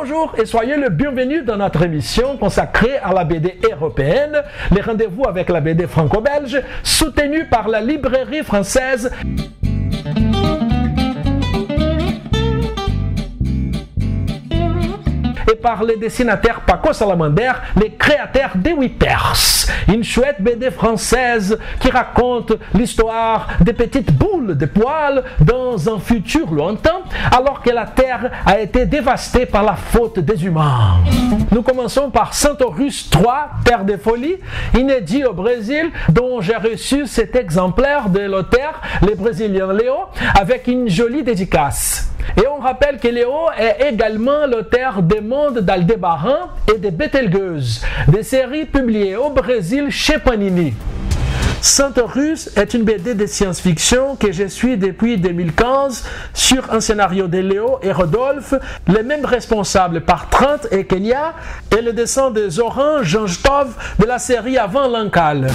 Bonjour et soyez le bienvenu dans notre émission consacrée à la BD européenne, les rendez-vous avec la BD franco-belge, soutenue par la librairie française. Et par les dessinateurs Paco Salamander, les créateurs des Whippers. Une chouette BD française qui raconte l'histoire des petites boules de poils dans un futur lointain, alors que la Terre a été dévastée par la faute des humains. Nous commençons par Centaurus 3, Terre des Folies, inédit au Brésil, dont j'ai reçu cet exemplaire de l'auteur, le Brésilien Léo, avec une jolie dédicace. Et on rappelle que Léo est également l'auteur des Mondes d'Aldébaran et des Betelgeuse, des séries publiées au Brésil chez Panini. Centaurus est une BD de science-fiction que je suis depuis 2015 sur un scénario de Léo et Rodolphe, les mêmes responsables par Trent et Kenya, et le dessin de Zoran Janjtov de la série Avant l'Ancal.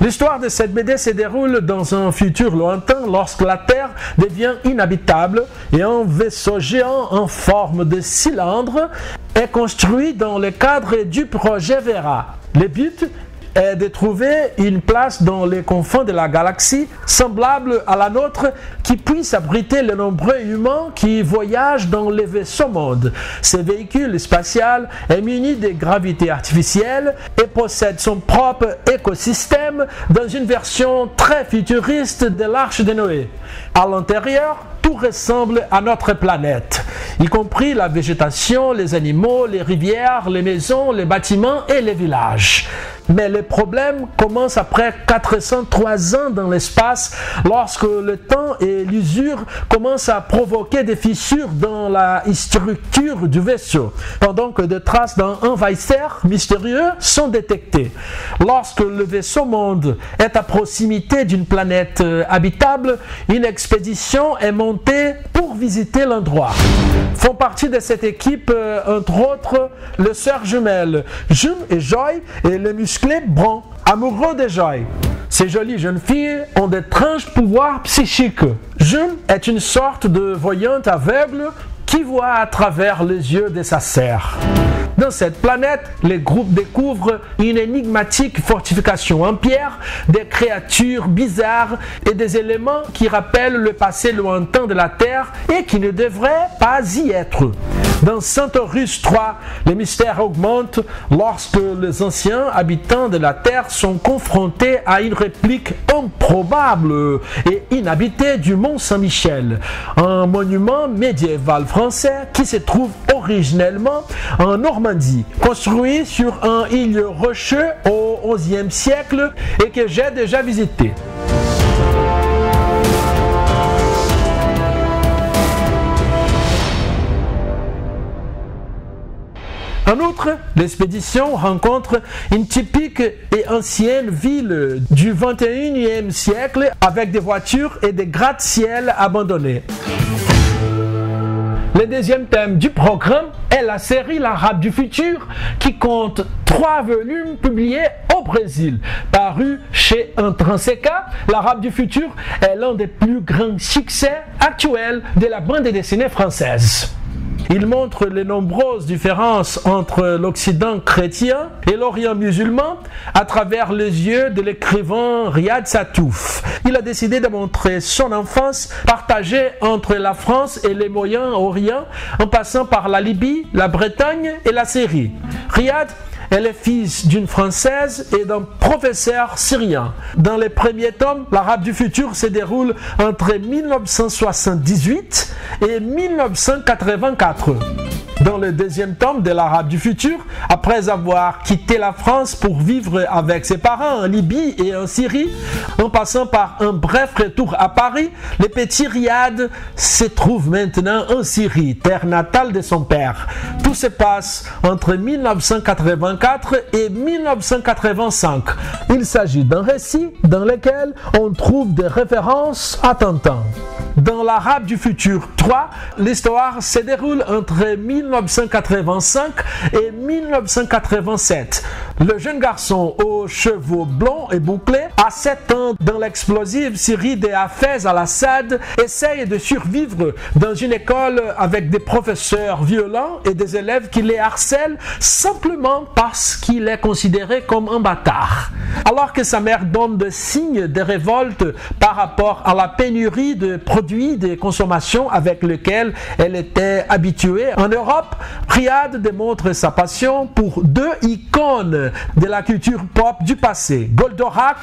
L'histoire de cette BD se déroule dans un futur lointain lorsque la Terre devient inhabitable et un vaisseau géant en forme de cylindre est construit dans le cadre du projet Vera. Le but est de trouver une place dans les confins de la galaxie semblable à la nôtre qui puisse abriter les nombreux humains qui voyagent dans les vaisseaux-mondes. Ce véhicule spatial est muni de gravité artificielle et possède son propre écosystème dans une version très futuriste de l'Arche de Noé. À l'intérieur, tout ressemble à notre planète, y compris la végétation, les animaux, les rivières, les maisons, les bâtiments et les villages. Mais le problème commence après 403 ans dans l'espace, lorsque le temps et l'usure commencent à provoquer des fissures dans la structure du vaisseau, pendant que des traces d'un envahisseur mystérieux sont détectées. Lorsque le vaisseau-monde est à proximité d'une planète habitable, une expédition est montée pour visiter l'endroit. Font partie de cette équipe, entre autres, les sœurs jumelles June et Joy et les musclés Bron, amoureux de Joy. Ces jolies jeunes filles ont d'étranges pouvoirs psychiques. June est une sorte de voyante aveugle qui voit à travers les yeux de sa sœur. Dans cette planète, les groupes découvrent une énigmatique fortification en pierre, des créatures bizarres et des éléments qui rappellent le passé lointain de la Terre et qui ne devraient pas y être. Dans Centaurus 3, les mystères augmentent lorsque les anciens habitants de la Terre sont confrontés à une réplique improbable et inhabitée du Mont Saint-Michel, un monument médiéval français qui se trouve originellement en Normandie, construit sur un îlot rocheux au XIe siècle et que j'ai déjà visité. En outre, l'expédition rencontre une typique et ancienne ville du XXIe siècle avec des voitures et des gratte-ciel abandonnés. Le deuxième thème du programme est la série L'Arabe du futur qui compte 3 volumes publiés au Brésil. Paru chez Intrinseca, L'Arabe du futur est l'un des plus grands succès actuels de la bande dessinée française. Il montre les nombreuses différences entre l'Occident chrétien et l'Orient musulman à travers les yeux de l'écrivain Riyad Sattouf. Il a décidé de montrer son enfance partagée entre la France et le Moyen-Orient en passant par la Libye, la Bretagne et la Syrie. Riyad est le fils d'une Française et d'un professeur syrien. Dans les premiers tomes, L'Arabe du futur se déroule entre 1978 et 1984. Dans le deuxième tome de L'Arabe du futur, après avoir quitté la France pour vivre avec ses parents en Libye et en Syrie, en passant par un bref retour à Paris, le petit Riyad se trouve maintenant en Syrie, terre natale de son père. Tout se passe entre 1984 et 1985. Il s'agit d'un récit dans lequel on trouve des références à Tintin. Dans L'Arabe du futur 3, l'histoire se déroule entre 1985 et 1987. Le jeune garçon aux cheveux blonds et bouclés, à 7 ans dans l'explosive Syrie de Hafez al-Assad, essaye de survivre dans une école avec des professeurs violents et des élèves qui les harcèlent simplement parce qu'il est considéré comme un bâtard. Alors que sa mère donne des signes de révolte par rapport à la pénurie de produits de consommation avec lesquels elle était habituée en Europe, Riyad démontre sa passion pour 2 icônes de la culture pop du passé. Goldorak,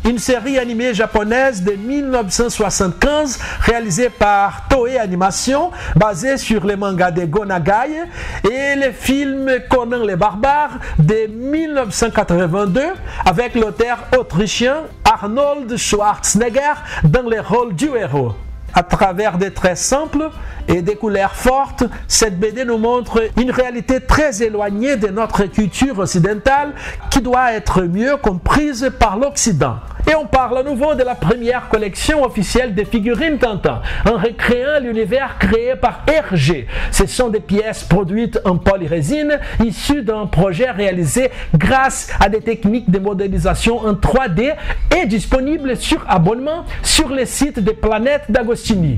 une série animée japonaise de 1975 réalisée par Toei Animation, basée sur les mangas de Go Nagai, et le film Conan le Barbare de 1982 avec l'auteur autrichien Arnold Schwarzenegger dans le rôle du héros. À travers des traits simples et des couleurs fortes, cette BD nous montre une réalité très éloignée de notre culture occidentale qui doit être mieux comprise par l'Occident. Et on parle à nouveau de la première collection officielle des figurines Tintin, en recréant l'univers créé par Hergé. Ce sont des pièces produites en polyrésine, issues d'un projet réalisé grâce à des techniques de modélisation en 3D et disponibles sur abonnement sur le site des Planètes d'Agostini.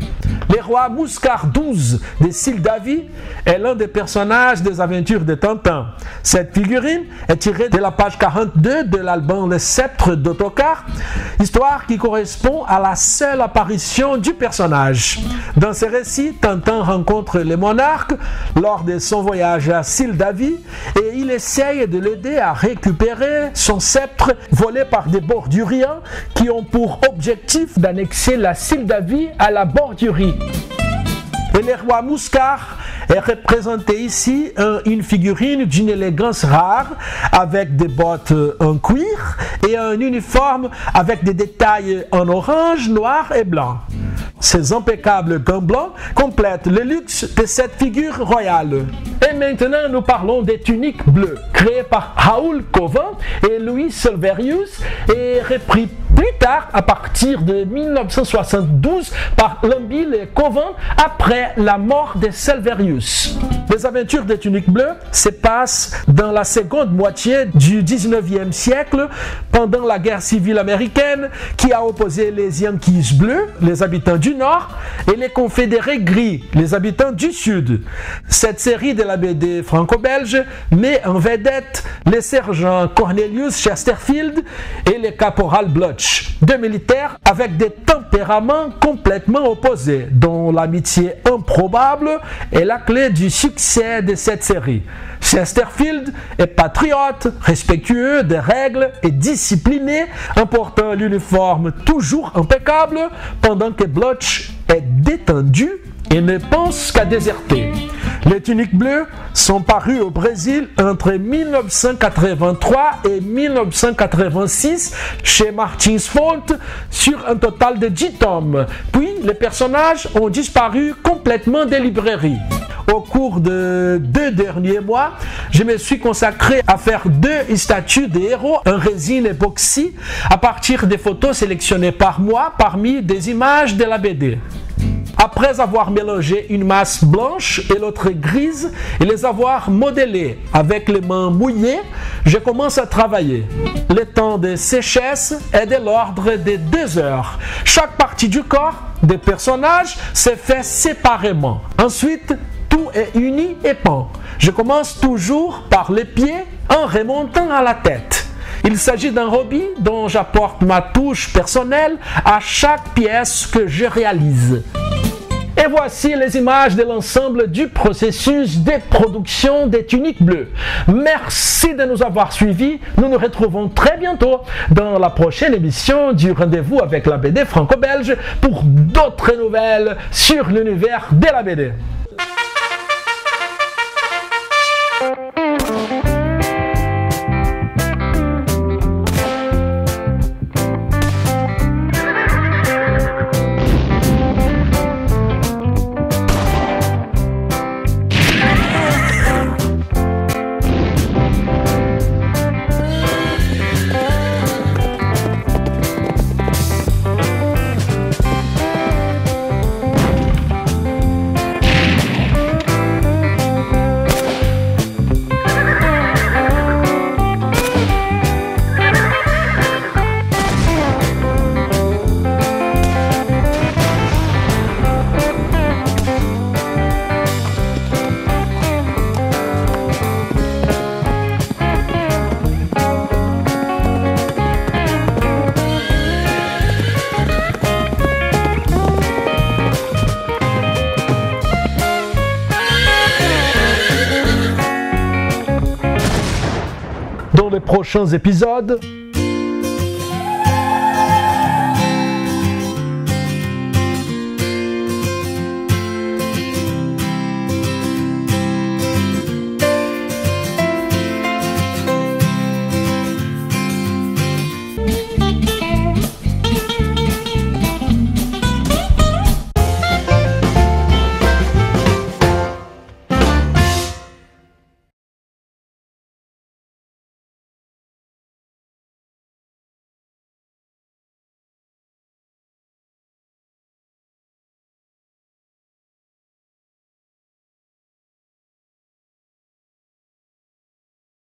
Le roi Mouskar XII de Sildavie est l'un des personnages des aventures de Tintin. Cette figurine est tirée de la page 42 de l'album Le Sceptre d'Ottokar, histoire qui correspond à la seule apparition du personnage. Dans ce récit, Tintin rencontre le monarque lors de son voyage à Sildavie et il essaye de l'aider à récupérer son sceptre volé par des borduriens qui ont pour objectif d'annexer la Sildavie à la Bordurie. Et le roi Mouskar est représenté ici une figurine d'une élégance rare avec des bottes en cuir et un uniforme avec des détails en orange, noir et blanc. Ces impeccables gants blancs complètent le luxe de cette figure royale. Et maintenant, nous parlons des tuniques bleues, créées par Raoul Coven et Louis Silverius et repris plus tard à partir de 1972 par Lambil et Coven après la mort de Silverius. Les aventures des tuniques bleues se passent dans la seconde moitié du 19e siècle, pendant la guerre civile américaine qui a opposé les Yankees bleus, les habitants du Nord, et les confédérés gris, les habitants du Sud. Cette série de la BD franco-belge met en vedette les sergents Cornelius Chesterfield et le caporal Blutch, 2 militaires avec des tempéraments complètement opposés, dont l'amitié improbable est la clé du succès de cette série. Chesterfield est patriote, respectueux des règles et discipliné, en portant l'uniforme toujours impeccable, pendant que Blutch est détendu et ne pense qu'à déserter. Les tuniques bleues sont parues au Brésil entre 1983 et 1986 chez Martins Folt sur un total de 10 tomes. Puis les personnages ont disparu complètement des librairies. Au cours de 2 derniers mois, je me suis consacré à faire 2 statues de héros en résine époxy à partir des photos sélectionnées par moi parmi des images de la BD. Après avoir mélangé une masse blanche et l'autre grise et les avoir modélées avec les mains mouillées, je commence à travailler. Le temps de séchesse est de l'ordre de 2 heures. Chaque partie du corps des personnages se fait séparément. Ensuite, tout est uni et peint. Je commence toujours par les pieds en remontant à la tête. Il s'agit d'un hobby dont j'apporte ma touche personnelle à chaque pièce que je réalise. Et voici les images de l'ensemble du processus de production des tuniques bleues. Merci de nous avoir suivis. Nous nous retrouvons très bientôt dans la prochaine émission du Rendez-vous avec la BD franco-belge pour d'autres nouvelles sur l'univers de la BD. dans les prochains épisodes.